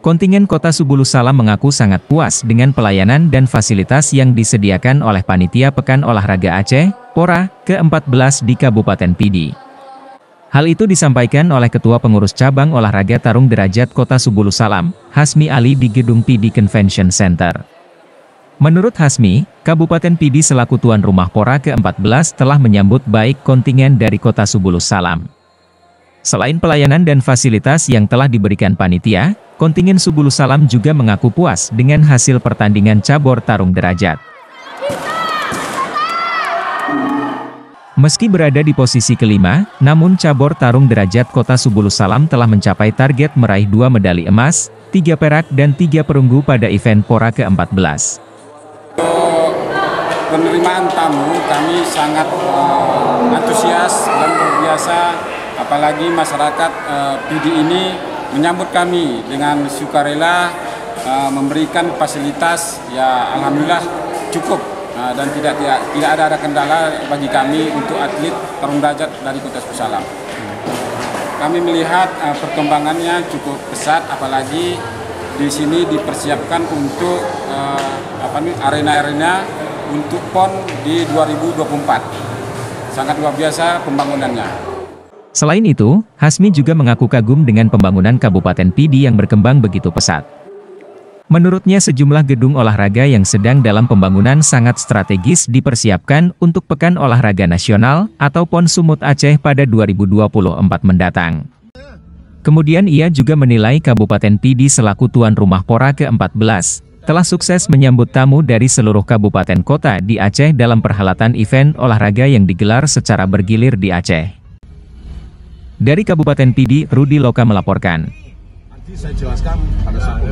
Kontingen Kota Subulus Salam mengaku sangat puas dengan pelayanan dan fasilitas yang disediakan oleh Panitia Pekan Olahraga Aceh, PORA, ke-14 di Kabupaten Pidi. Hal itu disampaikan oleh Ketua Pengurus Cabang Olahraga Tarung Derajat Kota Subulus Salam, Hasmi Ali di Gedung Pidi Convention Center. Menurut Hasmi, Kabupaten Pidi selaku tuan rumah PORA ke-14 telah menyambut baik kontingen dari Kota Subulus Salam. Selain pelayanan dan fasilitas yang telah diberikan panitia, kontingen Subulus Salam juga mengaku puas dengan hasil pertandingan cabur tarung derajat. Meski berada di posisi kelima, namun cabur tarung derajat Kota Subulus Salam telah mencapai target meraih 2 medali emas, 3 perak dan 3 perunggu pada event PORA ke-14. Penerimaan tamu kami sangat antusias dan luar biasa, apalagi masyarakat Pidi ini menyambut kami dengan sukarela, memberikan fasilitas ya alhamdulillah cukup dan tidak ada kendala bagi kami untuk atlet tarung derajat dari Kota Subulus Salam. Kami melihat perkembangannya cukup pesat, apalagi di sini dipersiapkan untuk arena-arena untuk PON di 2024. Sangat luar biasa pembangunannya. Selain itu, Hasmi juga mengaku kagum dengan pembangunan Kabupaten Pidi yang berkembang begitu pesat. Menurutnya sejumlah gedung olahraga yang sedang dalam pembangunan sangat strategis dipersiapkan untuk Pekan Olahraga Nasional atau PON Sumut Aceh pada 2024 mendatang. Kemudian ia juga menilai Kabupaten Pidi selaku tuan rumah PORA ke-14, telah sukses menyambut tamu dari seluruh kabupaten kota di Aceh dalam perhelatan event olahraga yang digelar secara bergilir di Aceh. Dari Kabupaten Pidi, Rudi Loka melaporkan. Nanti saya jelaskan pada saat